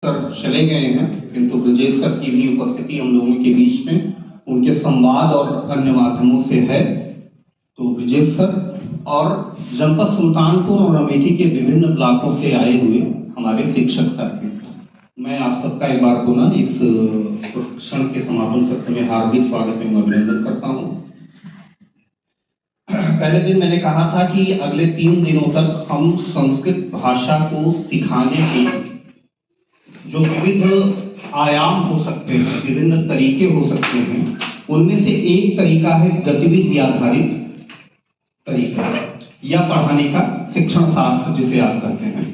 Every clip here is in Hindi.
सर चले गए हैं, किंतु ब्रजेश सर की भी उपस्थिति हम लोगों के बीच में उनके संवाद और अन्य माध्यमों से है। तो ब्रजेश सर और जनपद सुल्तानपुर और अमेठी के विभिन्न ब्लॉकों से आए हुए हमारे शिक्षक साथी, मैं आप सबका एक बार पुनः इस प्रशिक्षण के समापन सत्र में हार्दिक स्वागत एवं अभिनंदन करता हूँ। पहले दिन मैंने कहा था कि अगले 3 दिनों तक हम संस्कृत भाषा को सिखाने के जो विविध आयाम हो सकते हैं, विभिन्न तरीके हो सकते हैं, उनमें से एक तरीका है गतिविधि आधारित तरीका या पढ़ाने का शिक्षण शास्त्र जिसे आप कहते हैं।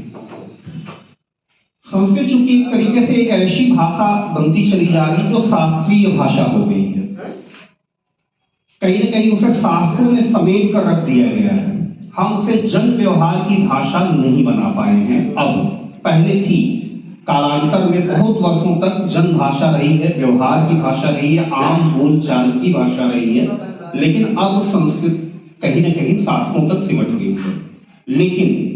संस्कृत चूंकि एक तरीके से एक ऐसी भाषा बनती चली जा रही जो शास्त्रीय भाषा हो गई है, कहीं न कहीं उसे शास्त्रों में समेट कर रख दिया गया है। हम उसे जन व्यवहार की भाषा नहीं बना पाए हैं। अब पहले थी, कालांतर में बहुत वर्षों तक जन भाषा रही है, व्यवहार की भाषा रही है, आम बोलचाल की भाषा रही है, लेकिन अब संस्कृत कहीं न कहीं शास्त्रों तक सिमट गई है। लेकिन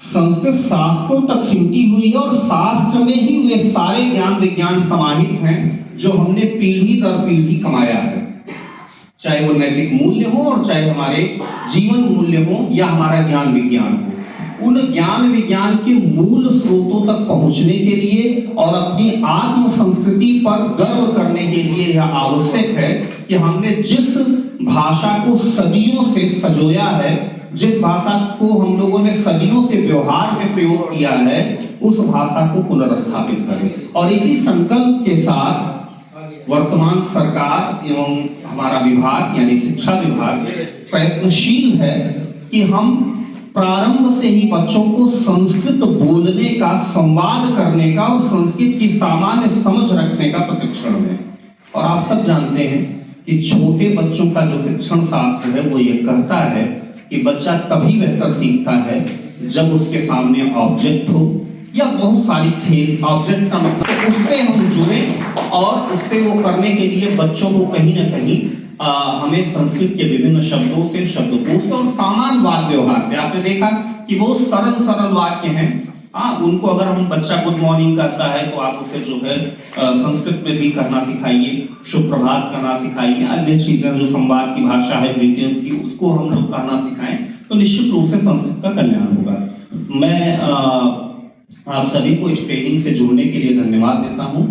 संस्कृत शास्त्रों तक सिमटी हुई है और शास्त्र में ही वे सारे ज्ञान विज्ञान समाहित हैं जो हमने पीढ़ी दर पीढ़ी कमाया है, चाहे वो नैतिक मूल्य हो और चाहे हमारे जीवन मूल्य हो या हमारा ज्ञान विज्ञान हो। उन ज्ञान विज्ञान के मूल स्रोतों तक पहुंचने के लिए और अपनी आत्म संस्कृति पर गर्व करने के लिए यह आवश्यक है कि हमने जिस भाषा को सदियों से संजोया है, जिस भाषा को हम लोगों ने सदियों से व्यवहार में प्रयोग किया है, उस भाषा को पुनर्स्थापित करें। और इसी संकल्प के साथ वर्तमान सरकार एवं हमारा विभाग यानी शिक्षा विभाग प्रयत्नशील है कि हम प्रारंभ से ही बच्चों को संस्कृत बोलने का, संवाद करने का और संस्कृत की सामान्य समझ रखने का प्रशिक्षण है। और आप सब जानते हैं कि छोटे बच्चों का जो शिक्षण शास्त्र है वो ये कहता है कि बच्चा तभी बेहतर सीखता है जब उसके सामने ऑब्जेक्ट हो या बहुत सारी खेल, ऑब्जेक्ट का मतलब उससे हम जुड़े और उससे वो करने के लिए बच्चों को कहीं ना कहीं हमें संस्कृत के विभिन्न शब्दों से, शब्दकोश और सामान्य वाद व्यवहार से, आपने देखा कि बहुत सरल सरल वाक्य हैं। उनको अगर हम बच्चा गुड मॉर्निंग कहता है तो आप उसे जो है संस्कृत में भी कहना सिखाइए, शुभ प्रभात कहना सिखाइए, अन्य चीजें जो संवाद की भाषा है ग्रीटिंग्स की, उसको हम लोग कहना सिखाएं तो निश्चित रूप से संस्कृत का कल्याण होगा। मैं आप सभी को इस ट्रेनिंग से जुड़ने के लिए धन्यवाद देता हूं।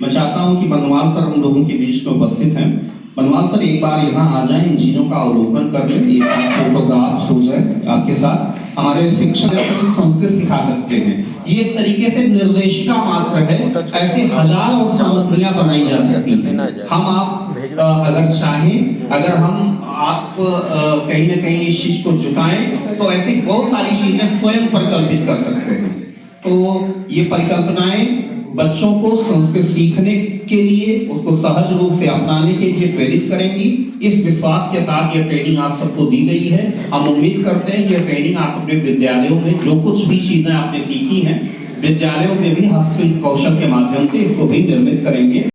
मैं चाहता हूं कि बनवाल सर हम लोगों के बीच में उपस्थित हैं। बनवाल सर एक बार यहाँ आ जाएं, इन चीजों का अवलोकन कर लें, एक फोटोग्राफ हो जाए आपके साथ। हमारे शिक्षक संस्कृत सिखा सकते हैं, ये एक तरीके से निर्देशिका मात्र है, ऐसे हजारों सामग्रियां बनाई जा सकती हैं। हम आप अगर चाहें, अगर हम आप कहीं ना कहीं इस चीज को जुटाएं तो ऐसी बहुत सारी चीजें स्वयं परिकल्पित कर सकते हैं। तो ये परिकल्पनाएं बच्चों को संस्कृत सीखने के लिए, उसको सहज रूप से अपनाने के लिए प्रेरित करेंगी। इस विश्वास के साथ ये ट्रेनिंग आप सबको दी गई है। हम उम्मीद करते हैं कि ये ट्रेनिंग आप अपने विद्यालयों में जो कुछ भी चीजें आपने सीखी हैं, विद्यालयों में भी हस्तशिल्प कौशल के माध्यम से इसको भी निर्मित करेंगे।